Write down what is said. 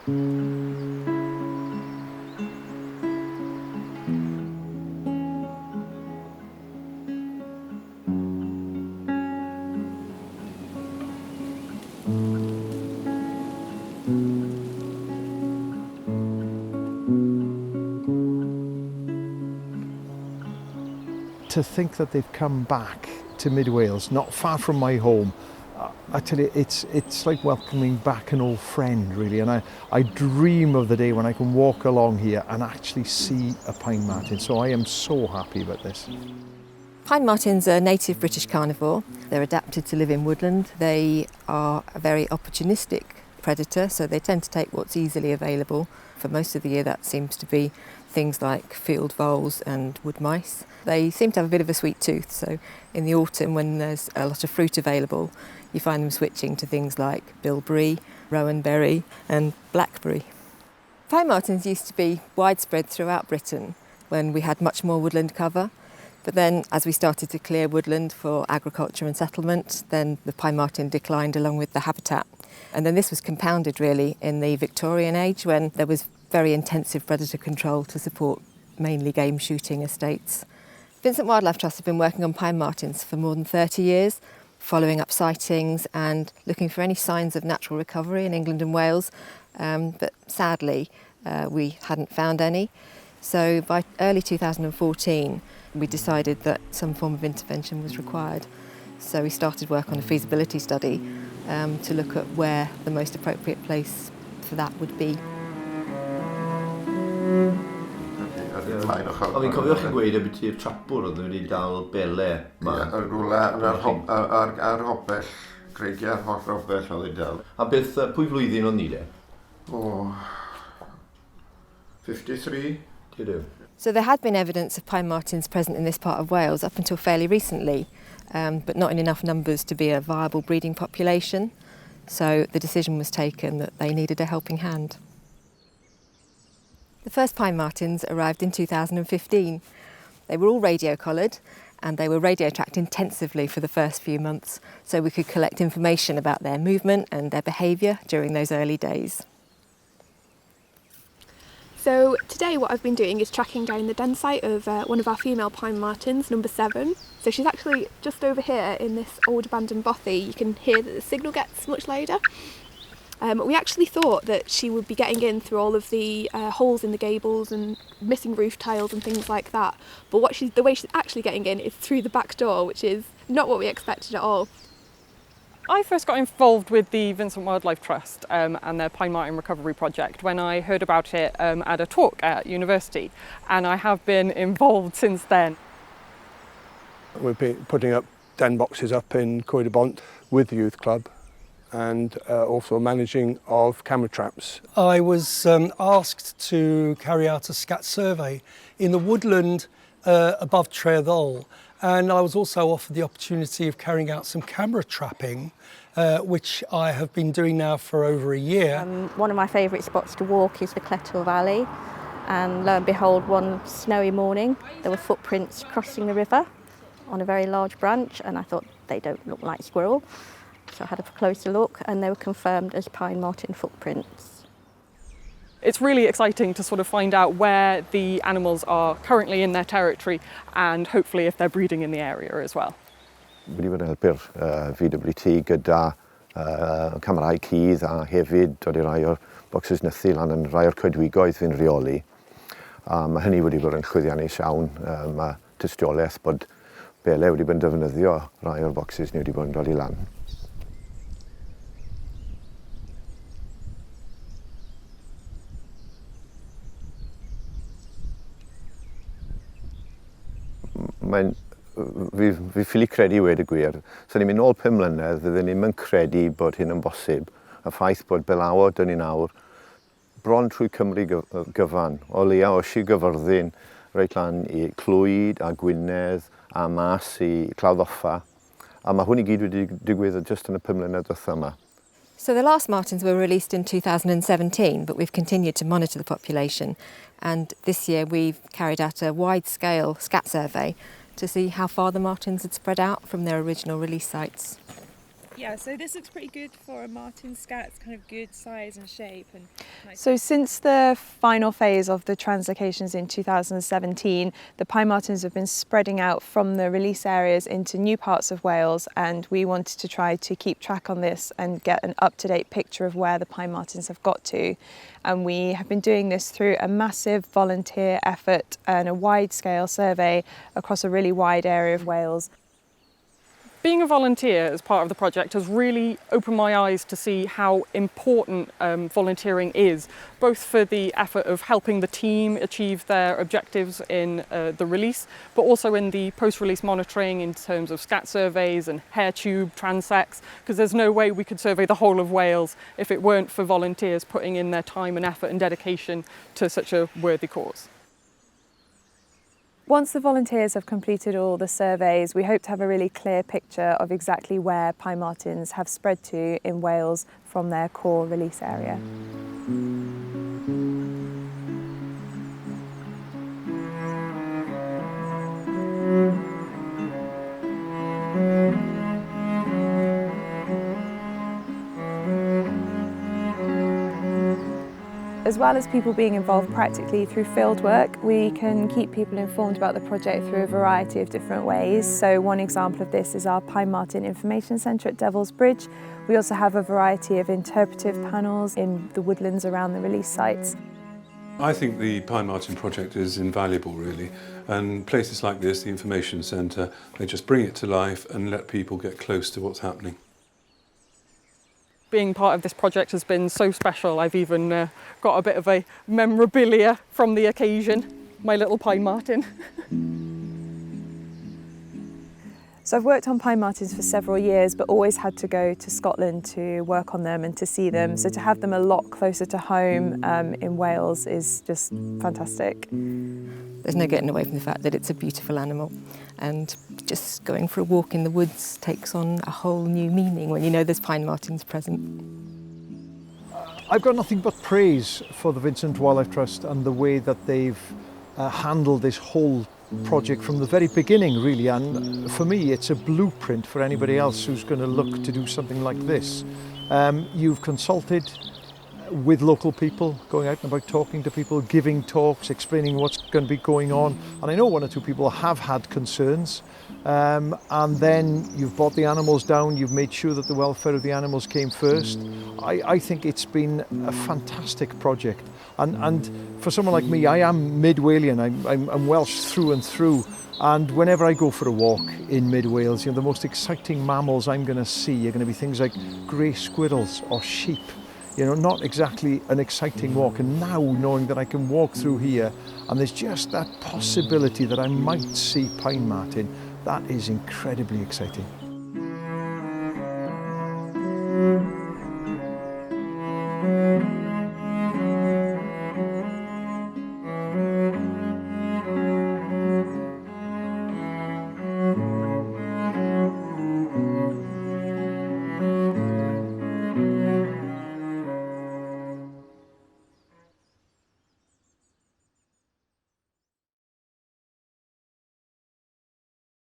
To think that they've come back to mid Wales, not far from my home, I tell you, it's like welcoming back an old friend, really. And I dream of the day when I can walk along here and actually see a pine marten. So I am so happy about this. Pine martens are a native British carnivore. They're adapted to live in woodland. They are a very opportunistic predator, so they tend to take what's easily available. For most of the year that seems to be things like field voles and wood mice. They seem to have a bit of a sweet tooth, so in the autumn when there's a lot of fruit available, you find them switching to things like bilberry, rowanberry and blackberry. Pine martens used to be widespread throughout Britain when we had much more woodland cover. But then as we started to clear woodland for agriculture and settlement, then the pine marten declined along with the habitat. And then this was compounded really in the Victorian age when there was very intensive predator control to support mainly game shooting estates. Vincent Wildlife Trust have been working on pine martens for more than 30 years, following up sightings and looking for any signs of natural recovery in England and Wales. But sadly, we hadn't found any. So by early 2014, we decided that some form of intervention was required. So we started work on a feasibility study to look at where the most appropriate place for that would be. Ond fi'n cofio chi'n gweud y beth i'r trapwr oedd wedi dal bele ma. Ie, rwla ar hobell, creigiau'r holl hobell oedd wedi dal. A beth, pwy flwyddyn oedd ni de? O, 53. So there had been evidence of pine martens present in this part of Wales up until fairly recently, but not in enough numbers to be a viable breeding population. So the decision was taken that they needed a helping hand. The first pine martens arrived in 2015. They were all radio-collared and they were radio tracked intensively for the first few months so we could collect information about their movement and their behaviour during those early days. So today what I've been doing is tracking down the den site of one of our female pine martens, number 7. So she's actually just over here in this old abandoned bothy. You can hear that the signal gets much louder. We actually thought that she would be getting in through all of the holes in the gables and missing roof tiles and things like that. But the way she's actually getting in is through the back door, which is not what we expected at all. I first got involved with the Vincent Wildlife Trust and their Pine Marten Recovery Project when I heard about it at a talk at university, and I have been involved since then. We've been putting up den boxes up in Coed y Bont with the youth club and also managing of camera traps. I was asked to carry out a scat survey in the woodland above Tre Ddol, and I was also offered the opportunity of carrying out some camera trapping, which I have been doing now for over a year. One of my favourite spots to walk is the Cletor Valley, and lo and behold, one snowy morning there were footprints crossing the river on a very large branch, and I thought they don't look like squirrel. So I had a closer look and they were confirmed as pine marten footprints. It's really exciting to sort of find out where the animals are currently in their territory and hopefully if they're breeding in the area as well. Wedi bod yn helpu'r VWT gyda camerau cudd a hefyd dod i rai o'r bocsys nythu lan yn rai o'r coedwigoedd fi'n reoli. Mae hynny wedi bod yn chwyddiannus iawn. Mae tystiolaeth bod bele wedi bod yn defnyddio rai o'r bocsys ni wedi bod yn dod i lan. Fi ffili credu wedi gwir. So ni'n mynd nôl 5 mlynedd, fydden ni'n mynd credu bod hyn yn bosib. Y ffaith bod Belawo dyn ni nawr, bron trwy Cymru gyfan, o leia o Sir Gyfyrddin, reit lan i Clwyd a Gwynedd a mas i Clawddoffa. A mae hwn i gyd wedi digwydd just yn y 5 mlynedd ddiwetha yma. So the last martens were released in 2017, but we've continued to monitor the population. And this year we've carried out a wide-scale scat survey to see how far the martens had spread out from their original release sites. Yeah, so this looks pretty good for a marten scat. It's kind of good size and shape. And nice. So since the final phase of the translocations in 2017, the pine martens have been spreading out from the release areas into new parts of Wales, and we wanted to try to keep track on this and get an up-to-date picture of where the pine martens have got to. And we have been doing this through a massive volunteer effort and a wide-scale survey across a really wide area of Wales. Being a volunteer as part of the project has really opened my eyes to see how important volunteering is, both for the effort of helping the team achieve their objectives in the release, but also in the post-release monitoring in terms of scat surveys and hair tube transects, because there's no way we could survey the whole of Wales if it weren't for volunteers putting in their time and effort and dedication to such a worthy cause. Once the volunteers have completed all the surveys, we hope to have a really clear picture of exactly where pine martens have spread to in Wales from their core release area. As well as people being involved practically through fieldwork, we can keep people informed about the project through a variety of different ways. So one example of this is our Pine Marten Information Centre at Devil's Bridge. We also have a variety of interpretive panels in the woodlands around the release sites. I think the Pine Marten project is invaluable, really, and places like this, the Information Centre, they just bring it to life and let people get close to what's happening. Being part of this project has been so special. I've even got a bit of a memorabilia from the occasion, my little pine marten. So I've worked on pine martens for several years, but always had to go to Scotland to work on them and to see them. So to have them a lot closer to home in Wales is just fantastic. There's no getting away from the fact that it's a beautiful animal, and just going for a walk in the woods takes on a whole new meaning when you know there's pine martens present. I've got nothing but praise for the Vincent Wildlife Trust and the way that they've handled this whole project from the very beginning, really, and for me it's a blueprint for anybody else who's going to look to do something like this. You've consulted with local people, going out and about talking to people, giving talks, explaining what's going to be going on, and I know one or two people have had concerns, and then you've brought the animals down, you've made sure that the welfare of the animals came first. I think it's been a fantastic project, and for someone like me, I am mid-Walian, I'm Welsh through and through, and whenever I go for a walk in mid-Wales, you know, the most exciting mammals I'm going to see are going to be things like grey squirrels or sheep. You know, not exactly an exciting walk, and now knowing that I can walk through here and there's just that possibility that I might see pine marten, that is incredibly exciting.